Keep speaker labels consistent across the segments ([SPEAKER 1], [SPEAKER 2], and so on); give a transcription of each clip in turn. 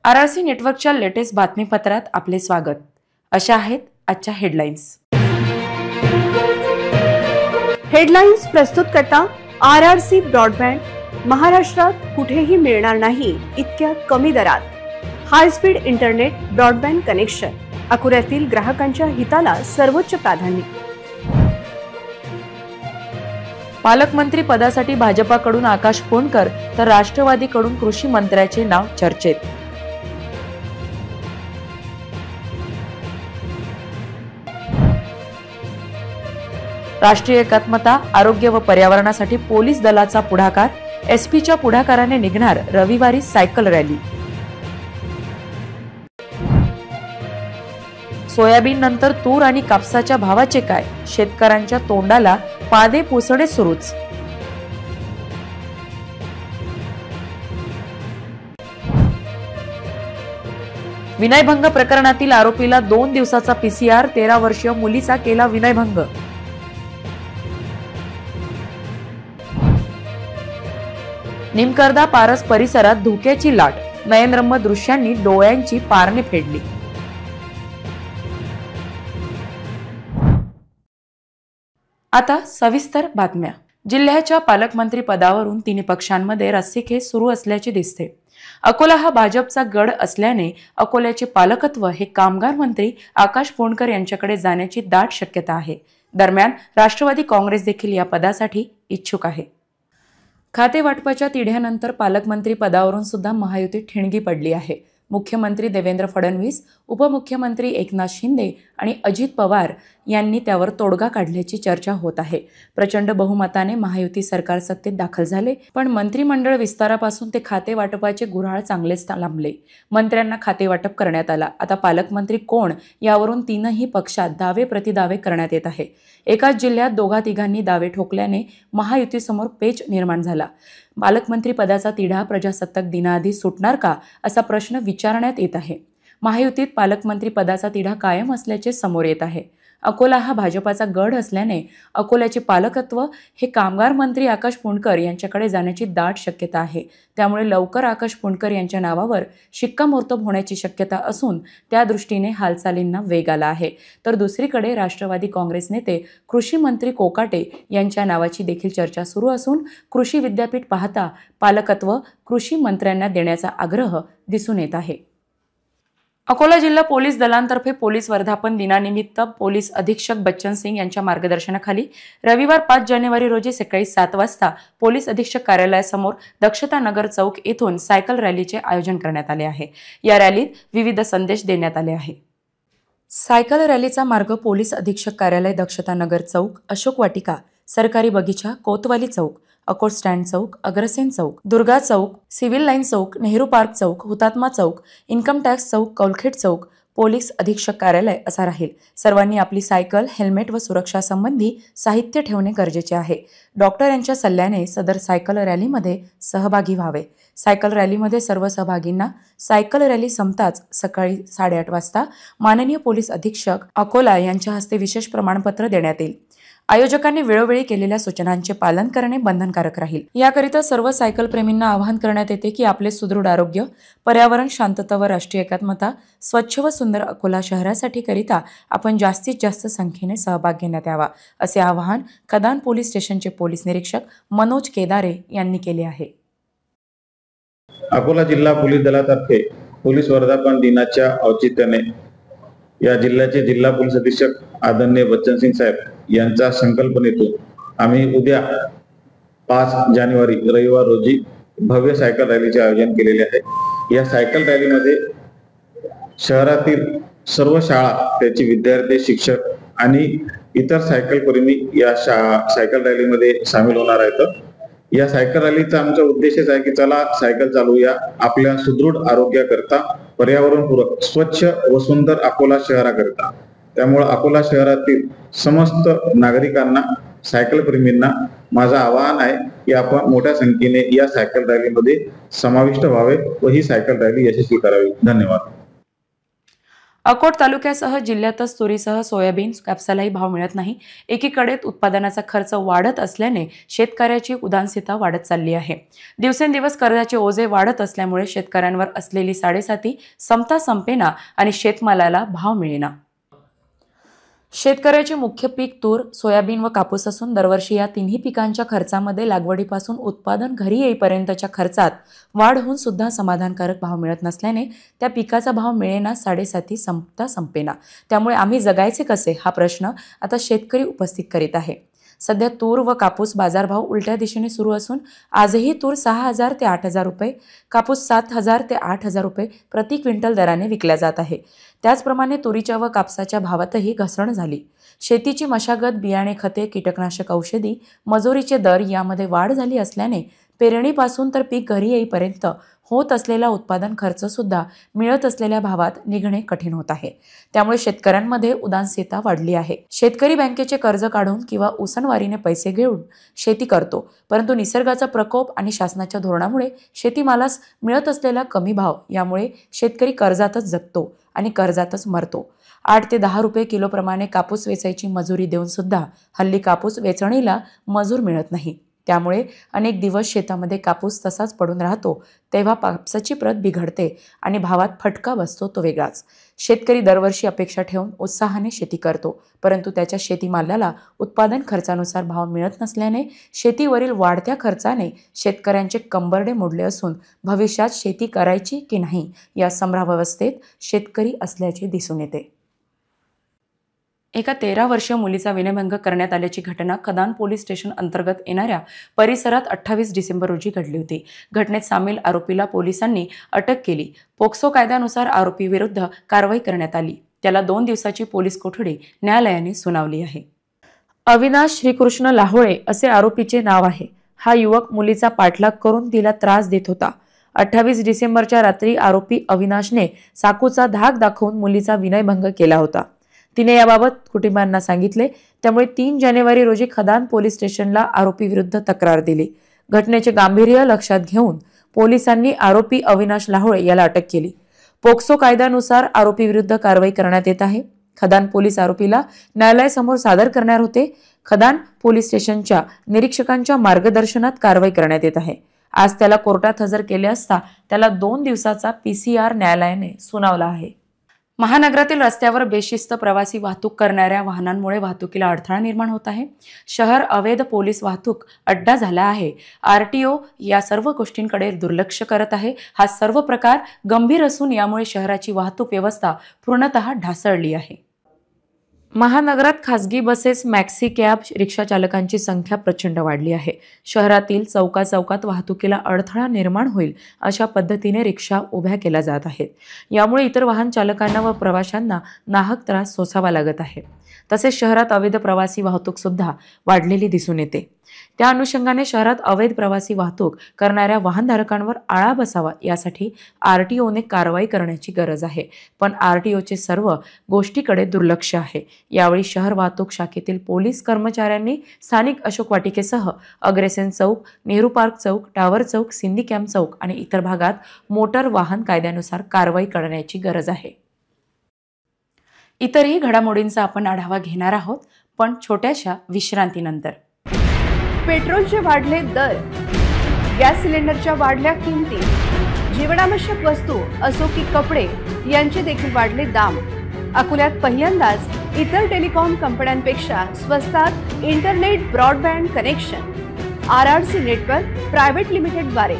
[SPEAKER 1] RRC नेटवर्कच्या latest बातमीपत्रात आपले स्वागत। अशा आहेत आजच्या हेडलाईन्स।
[SPEAKER 2] हेडलाईन्स प्रस्तुत करता RRC ब्रॉडबँड। महाराष्ट्रात कुठेही मिळणार नाही इतक्या कमी दरात high speed internet broadband connection. अकोल्यातील ग्राहकांच्या हिताला सर्वोच्च प्राधान्य।
[SPEAKER 1] पालकमंत्री पदासाठी भाजपाकडून आकाश फोंडकर तर राष्ट्रवादीकडून कृषी मंत्र्याचे नाव चर्चेत। राष्ट्रीय एकात्मता, आरोग्य व पर्यावरणासाठी पोलीस दलाचा पुढाकार। एसपीच्या पुढाकाराने निघणार रविवारी सायकल रॅली। सोयाबीन नंतर तूर आणि कापसाच्या भावाचे काय? शेतकऱ्यांच्या तोंडाला पादे पुसणे सुरूच। विनयभंग प्रकरणातील आरोपीला 2 दिवसाचा PCR। 13 वर्षीय मुलीचा केला विनयभंग। निमकर्दा पारस परिसरात धुक्याची लाट। नयनरम्य दृश्यांनी डोळ्यांची पारणे फेडली। आता सविस्तर बातम्या। जिल्ह्याच्या पालकमंत्री पदावरून तिन्ही पक्षांमध्ये रस्सीखेच सुरू असल्याचे दिसते। अकोला हा भाजपचा गड असल्याने अकोल्याचे पालकत्व हे कामगार मंत्री आकाश फोंडकर यांच्याकडे जाण्याची दाट शक्यता आहे। दरम्यान राष्ट्रवादी काँग्रेस देखील या पदासाठी इच्छुक आहे। खाते वाटपाच्या तिढ्यानंतर पालकमंत्री पदावरून सुद्धा महायुतीत ठिणगी पडली आहे। मुख्यमंत्री देवेंद्र फडणवीस, उपमुख्यमंत्री एकनाथ शिंदे आणि अजित पवार यांनी त्यावर तोडगा काढल्याची चर्चा होत आहे। प्रचंड बहुमताने महायुती सरकार सत्तेत दाखल झाले, पण मंत्रिमंडळ विस्तारापासून ते खाते वाटपाचे गुऱ्हाळ चांगलेच लांबले। मंत्र्यांना खाते वाटप करण्यात आला। आता पालकमंत्री कोण यावरून तीनही पक्षात दावे प्रतिदावे करण्यात येत आहे। एकाच जिल्ह्यात दोघा-तिघांनी दावे ठोकल्याने महायुतीसमोर पेच निर्माण झाला। पालकमंत्री पदाचा तिढा प्रजासत्ताक दिनाआधी सुटणार का असा प्रश्न विचारण्यात येत आहे। महायुतीत पालकमंत्री पदाचा तिढा कायम असल्याचे समोर येत आहे। अकोला हा भाजपाचा गड असल्याने अकोल्याचे पालकत्व हे कामगार मंत्री आकाश फोंडकर यांच्याकडे जाण्याची दाट शक्यता आहे। त्यामुळे लवकर आकाश फोंडकर यांच्या नावावर शिक्कामोर्तब होण्याची शक्यता असून त्या दृष्टीने हालचालींना वेग आला आहे। तर दुसरीकडे राष्ट्रवादी काँग्रेस नेते कृषी मंत्री कोकाटे यांच्या नावाची देखील चर्चा सुरू असून कृषी विद्यापीठ पाहता पालकत्व कृषी मंत्र्यांना देण्याचा आग्रह दिसून येत आहे। अकोला जिल्हा पोलीस दलांतर्फे पोलीस वर्धापन दिनानिमित्त पोलीस अधीक्षक बच्चन सिंग यांच्या मार्गदर्शनाखाली रविवार 5 जानेवारी रोजी सकाळी 7 वाजता पोलीस अधीक्षक कार्यालयासमोर दक्षता नगर चौक येथून सायकल रॅलीचे आयोजन करण्यात आले आहे। या रॅलीत विविध संदेश देण्यात आले आहे। सायकल रॅलीचा मार्ग पोलीस अधीक्षक कार्यालय, दक्षता नगर चौक, अशोक वाटिका, सरकारी बगीचा, कोतवाली चौक, अकोट स्टँड चौक, अग्रसेन चौक, दुर्गा चौक, सिव्हिल लाईन चौक, नेहरू पार्क चौक, हुतात्मा चौक, इन्कम टॅक्स चौक, कौलखेड चौक, पोलीस अधीक्षक कार्यालय असा राहील। सर्वांनी आपली सायकल, हेल्मेट व सुरक्षा संबंधी साहित्य ठेवणे गरजेचे आहे। डॉक्टर यांच्या सल्ल्याने सदर सायकल रॅलीमध्ये सहभागी व्हावे। सायकल रॅलीमध्ये सर्व सहभागींना सायकल रॅली संपताच सकाळी 8:30 वाजता माननीय पोलीस अधीक्षक अकोला यांच्या हस्ते विशेष प्रमाणपत्र देण्यात येईल। आयोजकांनी वेळोवेळी केलेल्या सूचनांचे पालन करणे बंधनकारक राहील। याकरिता सर्व सायकल प्रेमींना आवाहन करण्यात येते की आपले सुदृढ आरोग्य, पर्यावरण, शांतता व राष्ट्रीय एकात्मता, स्वच्छ व सुंदर अकोला शहरासाठी करिता आपण जास्तीत जास्त संख्येने सहभाग घेण्यात यावा, असे आवाहन कदान पोलीस स्टेशनचे पोलीस निरीक्षक मनोज केदारे यांनी केले आहे।
[SPEAKER 3] अकोला जिल्हा पोलीस दलातर्फे पोलीस वर्धापन दिनाच्या औचित्याने या जिल्ह्याचे जिल्हा पोलीस अधीक्षक आदरणीय बच्चन सिंग साहेब यांच्या संकल्पनेतून आम्ही उद्या 5 जानेवारी रविवार रोजी भव्य सायकल रॅलीचे आयोजन केलेले आहे। या सायकल रॅलीमध्ये शहरातील सर्व शाळा, त्याचे विद्यार्थी, शिक्षक आणि इतर सायकल प्रेमी या सायकल रॅलीमध्ये सामील होणार आहेत। या सायकल रॅलीचा आमचा उद्देशच आहे की चला सायकल चालवूया, आपल्या सुदृढ आरोग्याकरता, पर्यावरणपूरक, स्वच्छ व सुंदर अकोला शहराकरता। त्यामुळे अकोला शहरातील समस्त नागरिकांना, सायकल प्रेमींना माझं आवाहन आहे की आपण मोठ्या संख्येने या सायकल रॅलीमध्ये समाविष्ट व्हावे व ही सायकल रॅली यशस्वी करावी। धन्यवाद।
[SPEAKER 1] अकोट तालुक्यासह जिल्ह्यातच तुरीसह सोयाबीन, कापसालाही भाव मिळत नाही। एकीकडे उत्पादनाचा खर्च वाढत असल्याने शेतकऱ्याची उदासीनता वाढत चालली आहे। दिवसेंदिवस कर्जाचे ओझे वाढत असल्यामुळे शेतकऱ्यांवर असलेली साडेसाती संपता संपेना आणि शेतमालाला भाव मिळेना। शेतकऱ्याचे मुख्य पीक तूर, सोयाबीन व कापूस असून दरवर्षी या तिन्ही पिकांच्या खर्चामध्ये लागवडीपासून उत्पादन घरी येईपर्यंतच्या खर्चात वाढ होऊन सुद्धा समाधानकारक भाव मिळत नसल्याने त्या पिकाचा भाव मिळेना, साडेसाती संपता संपेना। त्यामुळे आम्ही जगायचे कसे हा प्रश्न आता शेतकरी उपस्थित करीत आहे। सध्या तूर व कापूस बाजारभाव उलट्या दिशेने सुरू असून आजही तूर 6,000 ते 8,000 रुपये, कापूस 7,000 ते 8,000 रुपये प्रति क्विंटल दराने विकल्या जात आहे। त्याचप्रमाणे तुरीच्या व कापसाच्या भावातही घसरण झाली। शेतीची मशागत, बियाणे, खते, कीटकनाशक औषधी, मजुरीचे दर यामध्ये वाढ झाली असल्याने पेरणीपासून तर पीक घरी येईपर्यंत होत असलेला उत्पादन खर्च सुद्धा मिळत असलेल्या भावात निघणे कठीण होत आहे। त्यामुळे शेतकऱ्यांमध्ये उदासीनता वाढली आहे। शेतकरी बँकेचे कर्ज काढून किंवा उसनवारीने पैसे घेऊन शेती करतो, परंतु निसर्गाचा प्रकोप आणि शासनाच्या धोरणामुळे शेतीमालास मिळत असलेला कमी भाव यामुळे शेतकरी कर्जातच जगतो आणि कर्जातच मरतो। 8 ते 10 रुपये किलो प्रमाणे कापूस वेचायची मजुरी देऊन सुद्धा हल्ली कापूस वेचणीला मजूर मिळत नाही। त्यामुळे अनेक दिवस शेतामध्ये कापूस तसाच पडून राहतो, तेव्हा कापसाची प्रत बिघडते आणि भावात फटका बसतो तो वेगळाच। शेतकरी दरवर्षी अपेक्षा ठेवून उत्साहाने शेती करतो, परंतु त्याच्या शेतीमालाला उत्पादन खर्चानुसार भाव मिळत नसल्याने शेतीवरील वाढत्या खर्चाने शेतकऱ्यांचे कंबरडे मोडले असून भविष्यात शेती करायची की नाही या संभ्रमावस्थेत शेतकरी असल्याचे दिसून येते। एका 13 वर्षीय मुलीचा विनयभंग करण्यात आल्याची घटना खदान पोलीस स्टेशन अंतर्गत येणाऱ्या परिसरात 28 डिसेंबर रोजी घडली होती। घटनेत सामील आरोपीला पोलिसांनी अटक केली। पोक्सो कायद्यानुसार आरोपी विरुद्ध कारवाई करण्यात आली। त्याला 2 दिवसाची पोलीस कोठडी न्यायालयाने सुनावली आहे। अविनाश श्रीकृष्ण लाहोळे असे आरोपीचे नाव आहे। हा युवक मुलीचा पाठलाग करून तिला त्रास देत होता। 28 डिसेंबरच्या रात्री आरोपी अविनाशने चाकूचा धाक दाखवून मुलीचा विनयभंग केला होता। तिने याबाबत कुटुंबांना सांगितले, त्यामुळे 3 जानेवारी रोजी खदान पोलीस स्टेशनला आरोपी विरुद्ध तक्रार दिली। घटनेचे गांभीर्य लक्षात घेऊन पोलिसांनी आरोपी अविनाश लाहोळे याला अटक केली। पोक्सो कायद्यानुसार आरोपी विरुद्ध कारवाई करण्यात येत आहे। खदान पोलीस आरोपीला न्यायालयासमोर सादर करणार होते। खदान पोलीस स्टेशनच्या निरीक्षकांच्या मार्गदर्शनात कारवाई करण्यात येत आहे। आज त्याला कोर्टात हजर केले असता त्याला 2 दिवसाचा PCR न्यायालयाने सुनावला आहे। महानगरातील रस्त्यावर बेशिस्त प्रवासी वाहतूक करणाऱ्या वाहनांमुळे वाहतुकीला अडथळा निर्माण होत आहे। शहर अवैध पोलीस वाहतूक अड्डा झाला आहे। RTO या सर्व गोष्टींकडे दुर्लक्ष करत आहे। हा सर्व प्रकार गंभीर असून यामुळे शहराची वाहतूक व्यवस्था पूर्णतः ढासळली आहे। महानगरात खासगी बसेस, मॅक्सी कॅब, रिक्षा चालकांची संख्या प्रचंड वाढली आहे। शहरातील चौकात वाहतुकीला अडथळा निर्माण होईल अशा पद्धतीने रिक्षा उभ्या केल्या जात आहेत। यामुळे इतर वाहन चालकांना व प्रवाशांना नाहक त्रास सोसावा लागत आहे। तसेच शहरात अवैध प्रवासी वाहतूक सुद्धा वाढलेली दिसून येते। त्या अनुषंगाने शहरात अवैध प्रवासी वाहतूक करणाऱ्या वाहनधारकांवर आळा बसावा यासाठी RTOने कारवाई करण्याची गरज आहे। पण RTOचे सर्व गोष्टीकडे दुर्लक्ष आहे। यावेळी शहर वाहतूक शाखेतील पोलीस कर्मचाऱ्यांनी स्थानिक अशोक वाटिकेसह अग्रेसेन चौक, नेहरू पार्क चौक, टावर चौक, सिंधी कॅम्प चौक आणि इतर भागात मोटर वाहन कायद्यानुसार कारवाई करण्याची गरज आहे। इतरही घडामोडींचा आपण आढावा घेणार आहोत, पण छोट्याशा विश्रांतीनंतर।
[SPEAKER 2] पेट्रोलचे वाढले दर, गॅस सिलेंडरच्या वाढल्या किमती, जीवनावश्यक वस्तू असो की कपडे यांचे देखील वाढले दाम। अकोल्यात पहिल्यांदाच इतर टेलिकॉम कंपन्यांपेक्षा स्वस्तात internet broadband connection RRC network private limited द्वारे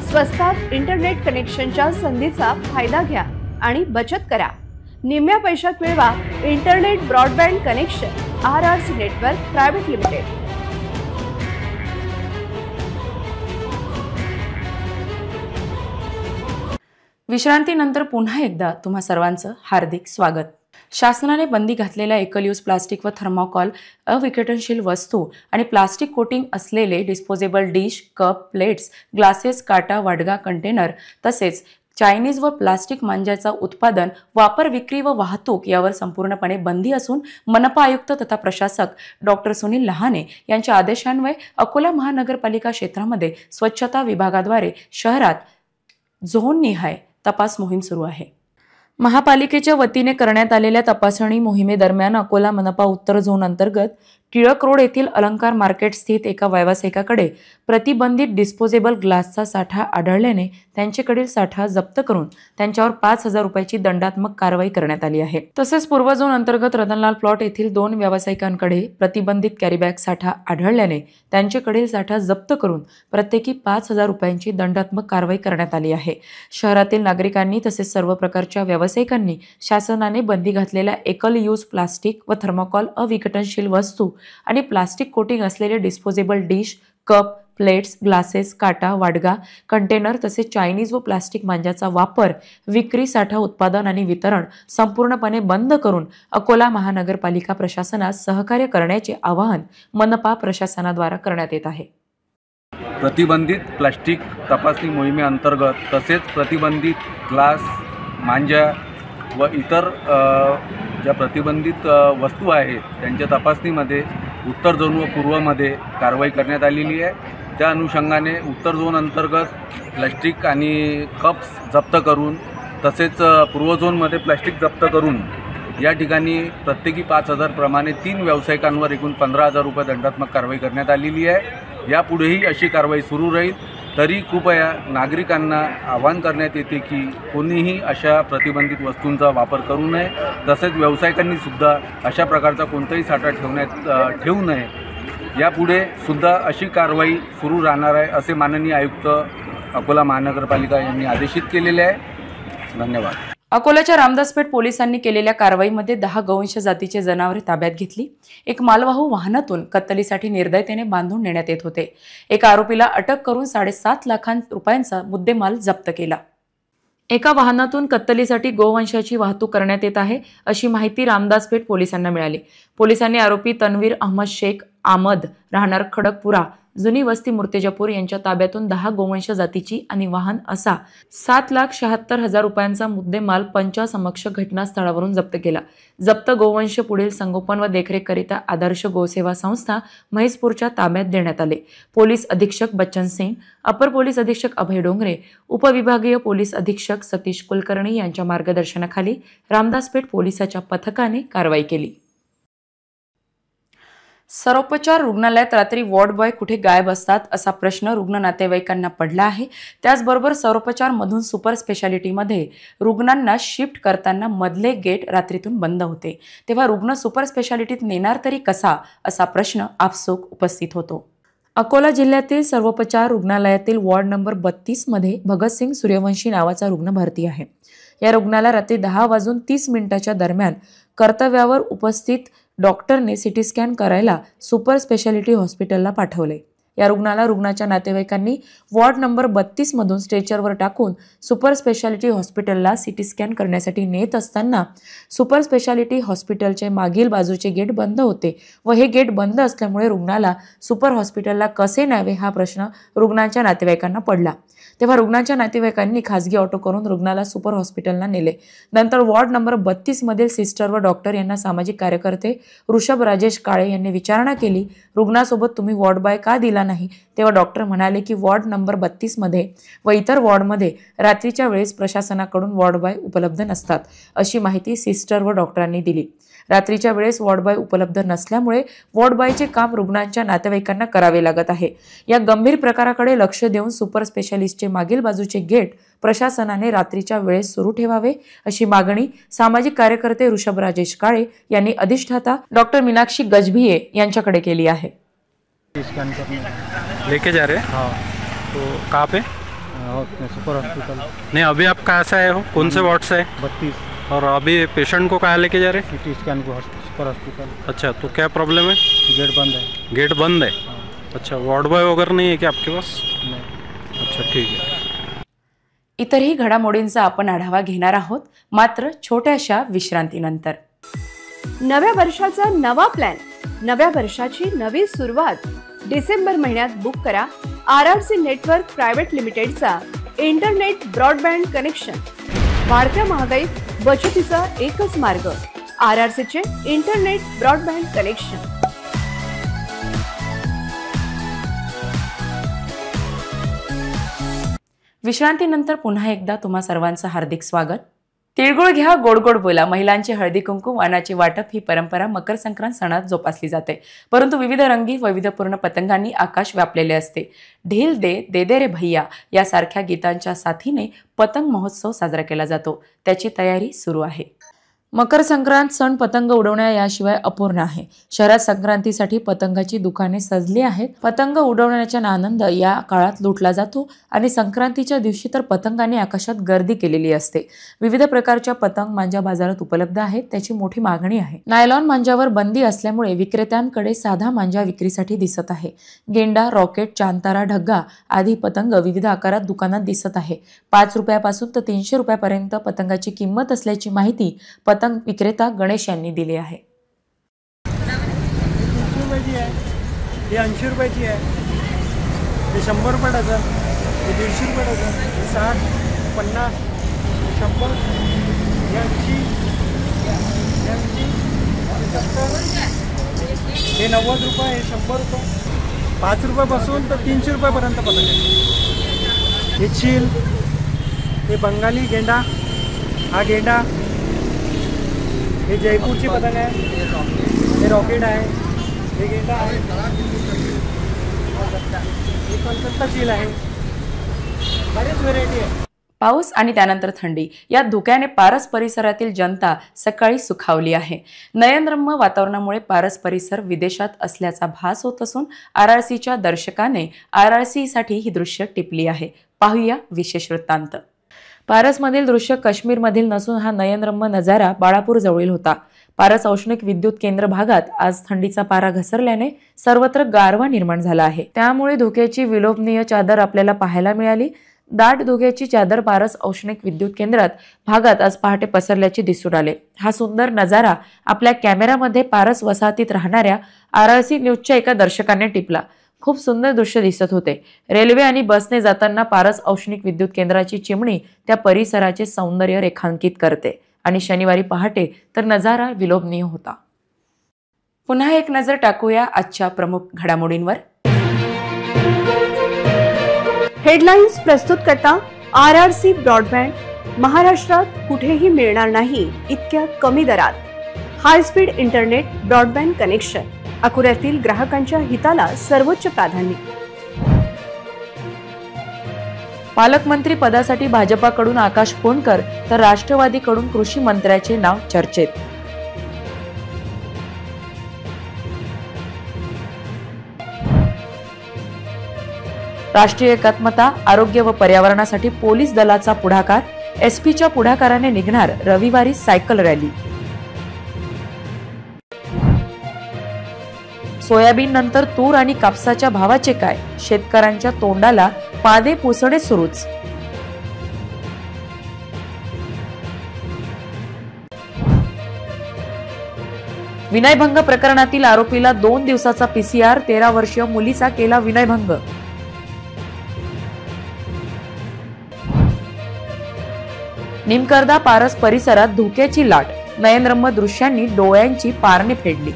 [SPEAKER 2] स्वस्तात इंटरनेट कनेक्शनच्या संधीचा फायदा घ्या आणि बचत करा। निम्म्या पैशात मिळवा internet broadband connection RRC network private limited.
[SPEAKER 1] विश्रांतीनंतर पुन्हा एकदा तुम्हा सर्वांचं हार्दिक स्वागत। शासनाने बंदी घातलेल्या एकल यूज प्लास्टिक व थर्माकॉल, अविघटनशील वस्तू आणि प्लास्टिक कोटिंग असलेले disposable dish, cup, plates, glasses, काटा, वाडगा, कंटेनर तसेच चायनीज व प्लास्टिक मांज्याचा उत्पादन, वापर, विक्री व वाहतूक यावर संपूर्णपणे बंदी असून मनपा आयुक्त तथा प्रशासक डॉक्टर सुनील लहाने यांच्या आदेशान्वये अकोला महानगरपालिका क्षेत्रामध्ये स्वच्छता विभागाद्वारे शहरात झोन निहाय तपास मोहीम सुरू आहे। महापालिकेच्या वतीने करण्यात आलेल्या तपासणी मोहिमेदरम्यान अकोला मनपा उत्तर झोन अंतर्गत टिळक रोड येथील अलंकार मार्केट स्थित एका व्यावसायिकाकडे प्रतिबंधित डिस्पोजेबल ग्लासचा साठा आढळल्याने त्यांच्याकडील साठा जप्त करून त्यांच्यावर 5,000 रुपयाची दंडात्मक कारवाई करण्यात आली आहे। तसेच पूर्व झोन अंतर्गत रतनलाल प्लॉट येथील 2 व्यावसायिकांकडे प्रतिबंधित कॅरीबॅग साठा आढळल्याने त्यांच्याकडील साठा जप्त करून प्रत्येकी 5,000 रुपयांची दंडात्मक कारवाई करण्यात आली आहे। शहरातील नागरिकांनी तसेच सर्व प्रकारच्या व्यावसायिकांनी शासनाने बंदी घातलेल्या एकल यूज प्लास्टिक व थर्मोकॉल अविघटनशील वस्तू आणि प्लास्टिक कोटिंग असलेले disposable dish, cup, plates, glasses, काटा, वाडगा, कंटेनर तसेच चायनीज व प्लास्टिक मांजाचा वापर, विक्री, साठा उत्पादन आणि वितरण संपूर्णपणे बंद करून अकोला महानगरपालिका प्रशासनास सहकार्य करण्याचे आवाहन मनपा प्रशासनाद्वारे करण्यात येत आहे।
[SPEAKER 4] प्रतिबंधित प्लास्टिक तपासणी मोहिमेअंतर्गत तसेच प्रतिबंधित ग्लास, मांजा व इतर ज्या प्रतिबंधित वस्तू आहेत त्यांच्या तपासणीमध्ये उत्तर झोन व पूर्वमध्ये कारवाई करण्यात आलेली आहे। त्या अनुषंगाने उत्तर झोन अंतर्गत प्लास्टिक आणि कप्स जप्त करून तसेच पूर्व झोनमध्ये प्लास्टिक जप्त करून या ठिकाणी प्रत्येकी 5,000 प्रमाणे 3 व्यावसायिकांवर एकूण 15,000 रुपये दंडात्मक कारवाई करण्यात आलेली आहे। यापुढेही अशी कारवाई सुरू राहील। तरी कृपया नागरिकांना आवाहन करण्यात येते की कोणीही अशा प्रतिबंधित वस्तूंचा वापर करू नये, तसेच व्यावसायिकांनी सुद्धा अशा प्रकारचा कोणताही साठा ठेवू नये। यापुढे सुद्धा अशी कारवाई सुरू राहणार आहे असे माननीय आयुक्त अकोला महानगरपालिका यांनी आदेशित केलेले आहे। धन्यवाद।
[SPEAKER 1] अकोल्याच्या रामदासपेठ पोलिसांनी केलेल्या कारवाईमध्ये 10 गोवंश जातीचे जनावरे ताब्यात घेतली। एक मालवाहू वाहनातून कत्तलीसाठी निर्दयतेने बांधून नेण्यात येत होते। एका आरोपीला अटक करून 7.5 लाख रुपयांचा मुद्देमाल जप्त केला। एका वाहनातून कत्तलीसाठी गोवंशाची वाहतूक करण्यात येत आहे अशी माहिती रामदासपेठ पोलिसांना मिळाली। पोलिसांनी आरोपी तन्वीर अहमद शेख आमद राहणार खडकपुरा जुनी वस्ती मूर्तिजापूर यांच्या ताब्यातून 10 गोवंश जातीची आणि वाहन असा 7,76,000 रुपयांचा मुद्देमाल पंचासमक्ष घटनास्थळावरून जप्त केला। जप्त गोवंश पुढील संगोपन व देखरेखकरिता आदर्श गोसेवा संस्था म्हैसपूरच्या ताब्यात देण्यात आले। पोलीस अधीक्षक बच्चन सिंग, अपर पोलीस अधीक्षक अभय डोंगरे, उपविभागीय पोलीस अधीक्षक सतीश कुलकर्णी यांच्या मार्गदर्शनाखाली रामदासपेठ पोलिसाच्या पथकाने कारवाई केली। सर्वोपचार रुग्णालयात रात्री वॉर्ड बॉय कुठे गायब असतात असा प्रश्न रुग्ण नातेवाईकांना पडला आहे। त्याचबरोबर सर्वोपचार मधून सुपर स्पेशालिटीमध्ये रुग्णांना शिफ्ट करताना मधले गेट रात्रीतून बंद होते, तेव्हा रुग्ण सुपर स्पेशालिटीत नेणार तरी कसा असा प्रश्न आपसूक उपस्थित होतो। अकोला जिल्ह्यातील सर्वोपचार रुग्णालयातील वॉर्ड नंबर 32 मध्ये भगतसिंग सूर्यवंशी नावाचा रुग्ण भरती आहे। या रुग्णाला रात्री 10:30 दरम्यान कर्तव्यावर उपस्थित डॉक्टरने सिटी स्कॅन करायला सुपर स्पेशालिटी हॉस्पिटलला पाठवले। या रुग्णाला रुग्णाच्या नातेवाईकांनी वॉर्ड नंबर 32 मधून स्ट्रेचरवर टाकून सुपर स्पेशालिटी हॉस्पिटलला सिटी स्कॅन करण्यासाठी नेत असताना सुपर स्पेशालिटी हॉस्पिटलचे मागील बाजूचे गेट बंद होते व हे गेट बंद असल्यामुळे रुग्णाला सुपर हॉस्पिटलला कसे न्यावे हा प्रश्न रुग्णाच्या नातेवाईकांना पडला। तेव्हा रुग्णाच्या नातेवाईकांनी खासगी ऑटो करून रुग्णाला सुपर हॉस्पिटलला नेले। नंतर वॉर्ड नंबर 32 मधील सिस्टर व डॉक्टर यांना सामाजिक कार्यकर्ते ऋषभ राजेश काळे यांनी विचारणा केली, रुग्णासोबत तुम्ही वॉर्ड बॉय का दिला नाही? तेव्हा डॉक्टर म्हणाले की वॉर्ड नंबर 32 मध्ये व इतर वॉर्डमध्ये रात्रीच्या वेळेस प्रशासनाकडून वॉर्ड बॉय उपलब्ध नसतात अशी माहिती सिस्टर व डॉक्टरांनी दिली। रात्रीच्या वेळेस वॉर्ड बॉय उपलब्ध नसल्यामुळे वॉर्ड बॉयचे काम रुग्णांच्या नातेवाईकांना करावे लागत आहे। या गंभीर प्रकाराकडे लक्ष देऊन सुपर स्पेशालिस्टचे मागील बाजूचे गेट प्रशासनाने रात्रीच्या वेळेस सुरू ठेवावे अशी मागणी सामाजिक कार्यकर्ते ऋषभ राजेश काळे यांनी अधिष्ठाता डॉक्टर मीनाक्षी गजभिये यांच्याकडे केली आहे।
[SPEAKER 5] लेके जा रहे हैं?
[SPEAKER 6] हाँ।
[SPEAKER 5] तो कहाँ पे?
[SPEAKER 6] Super hospital.
[SPEAKER 5] नहीं, अभी आप कहाँ से आए हो? कौन से वार्ड से?
[SPEAKER 6] 32।
[SPEAKER 5] और अभी पेशेंट को कहाँ लेके जा रहे हैं?
[SPEAKER 6] सिटी स्कैन को सुपर हॉस्पिटल।
[SPEAKER 5] अच्छा, तो क्या प्रॉब्लम है?
[SPEAKER 6] गेट बंद है।
[SPEAKER 5] गेट बंद है?
[SPEAKER 6] हाँ।
[SPEAKER 5] अच्छा, वार्ड बॉय वगैरह नहीं है क्या आपके पास?
[SPEAKER 6] नहीं।
[SPEAKER 5] अच्छा, ठीक है।
[SPEAKER 1] इतरही घडामोडींचा आपण आढावा घेणार आहोत, मात्र छोट्याशा विश्रांतीनंतर।
[SPEAKER 2] नव्या वर्षाचा नवा प्लॅन, नव्या वर्षाची नवी सुरुवात। डिसेंबर महिन्यात बुक करा RRC नेटवर्क प्रायव्हेट लिमिटेडचा इंटरनेट ब्रॉडबँड कनेक्शन। वाढत्या महागाईत बचतीचा एकच मार्ग, RRCचे इंटरनेट ब्रॉडबँड कनेक्शन।
[SPEAKER 1] विश्रांतीनंतर पुन्हा एकदा तुम्हा सर्वांचं हार्दिक स्वागत। तिळगुळ घ्या, गोड गोड बोला. महिलांची हळदी कुंकू वाणाचे वाटप ही परंपरा मकर संक्रांत सणात जोपासली जाते. परंतु विविध रंगी वैविध्यपूर्ण पतंगांनी आकाश व्यापलेले असते. ढील दे दे दे रे भैया यासारख्या गीतांच्या साथीने पतंग महोत्सव साजरा केला जातो. त्याची तयारी सुरू आहे. मकर संक्रांत सण पतंग उडवण्या याशिवाय अपूर्ण आहे. शहरात संक्रांतीसाठी पतंगाची दुकाने सजली आहेत. पतंग उडवण्याचा आनंद या काळात लुटला जातो आणि संक्रांतीच्या दिवशी तर पतंगाने आकाशात गर्दी केलेली असते. विविध प्रकारच्या पतंग मांजा बाजारात उपलब्ध आहेत. त्याची मोठी मागणी आहे. नायलॉन मांजावर बंदी असल्यामुळे विक्रेत्यांकडे साधा मांजा विक्रीसाठी दिसत आहे. गेंडा, रॉकेट, चांतारा, ढग्गा आदी पतंग विविध आकारात दुकानात दिसत आहे. 5 रुपयापासून तर 300 रुपयापर्यंत पतंगाची किंमत असल्याची माहिती पतंग विक्रेता गणेश यांनी दिली आहे.
[SPEAKER 6] 300 रुपयाची आहे, ही 80 रुपयाची आहे, हे 100 रुपये डझन, हे 150 रुपये डझन, हे 60, 50, 100, हे 80, हे 70, हे 90 रुपये, हे 100 रुपये. 5 रुपयापासून तर 300 रुपयापर्यंत पतंग आहे. हे चील, हे बंगाली गेंडा, हा गेंडा, हे जयपूरची पतंग आहे, हे रॉकेट आहे, हे गेंडा आहे, हे कलकत्ता चील आहे, बरेच व्हेरायटी आहे.
[SPEAKER 1] पाऊस आणि त्यानंतर थंडी या धुक्याने पारस परिसरातील जनता सकाळी सुखावली आहे. नयनरम्य वातावरणामुळे पारस परिसर विदेशात असल्याचा भास होत असून RRCच्या दर्शकाने RRCसाठी ही दृश्य टिपली आहे. पाहूया विशेष वृत्तांत. पारसमधील दृश्य काश्मीरमधील नसून हा नयनरम्य नजारा बाळापूर जवळील होता. पारस औष्णिक विद्युत केंद्र भागात आज थंडीचा पारा घसरल्याने सर्वत्र गारवा निर्माण झाला आहे. त्यामुळे धुक्याची विलोभनीय चादर आपल्याला पाहायला मिळाली. दाट धुक्याची चादर पारस औष्णिक विद्युत केंद्रात भागात आज पहाटे पसरल्याचे दिसून आले. हा सुंदर नजारा आपल्या कॅमेरामध्ये पारस वसाहतीत राहणाऱ्या RRC न्यूजच्या एका दर्शकाने टिपला. खूप सुंदर दृश्य दिसत होते. रेल्वे आणि बसने जाताना पारस औष्णिक विद्युत केंद्राची चिमणी त्या परिसराचे सौंदर्य रेखांकित करते आणि शनिवारी पहाटे तर नजारा विलोभनीय होता. पुन्हा एक नजर टाकूया आजच्या प्रमुख घडामोडींवर.
[SPEAKER 2] हेडलाईन्स प्रस्तुत करता RRC ब्रॉडबँड. महाराष्ट्रात कुठेही मिळणार नाही इतक्या कमी दरात high speed internet broadband connection. अकोल्यातील ग्राहकांच्या हिताला सर्वोच्च प्राधान्य.
[SPEAKER 1] पालकमंत्री पदासाठी भाजपाकडून आकाश फोंडकर तर राष्ट्रवादीकडून कृषी मंत्र्याचे नाव चर्चेत. राष्ट्रीय एकात्मता, आरोग्य व पर्यावरणासाठी पोलीस दलाचा पुढाकार. SP च्या पुढाकाराने निघणार रविवारी सायकल रॅली. सोयाबीन नंतर तूर आणि कापसाच्या भावाचे काय? शेतकऱ्यांच्या तोंडाला पादे पुसणे सुरूच. विनयभंग प्रकरणातील आरोपीला 2 दिवसाचा PCR. 13 वर्षीय मुलीचा केला विनयभंग. निमकर्दा पारस परिसरात धुक्याची लाट. नयनरम्य दृश्यांनी डोळ्यांची पारणे फेडली.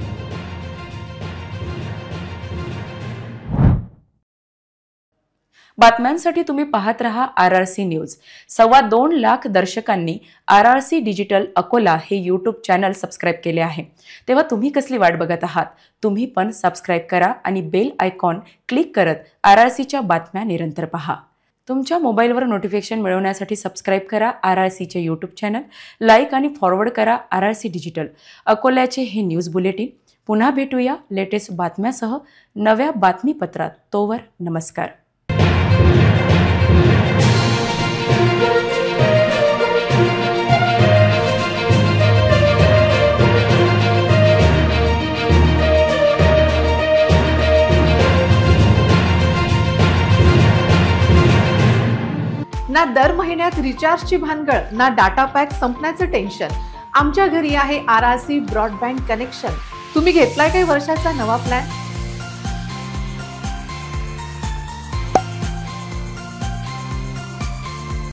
[SPEAKER 1] बातम्यांसाठी तुम्ही पाहत रहा RRC न्यूज. 2.25 लाख दर्शकांनी RRC डिजिटल अकोला हे YouTube चॅनल सबस्क्राईब केले आहे. तेव्हा तुम्ही कसली वाट बघत आहात? तुम्ही पण सबस्क्राईब करा आणि बेल आयकॉन क्लिक करत RRCच्या बातम्या निरंतर पहा. तुमच्या मोबाईलवर नोटिफिकेशन मिळवण्यासाठी सबस्क्राईब करा RRCचे YouTube चॅनल. लाईक आणि फॉरवर्ड करा RRC डिजिटल अकोल्याचे हे न्यूज बुलेटिन. पुन्हा भेटूया लेटेस्ट बातम्यासह नव्या बातमीपत्रात. तोवर नमस्कार.
[SPEAKER 7] ना दर महिन्यात रिचार्जची भानगड, ना डाटा पॅक संपण्याचं टेन्शन. आमच्या घरी आहे RRC ब्रॉडबँड कनेक्शन. तुम्ही घेतलाय काही वर्षाचा नवा प्लॅन?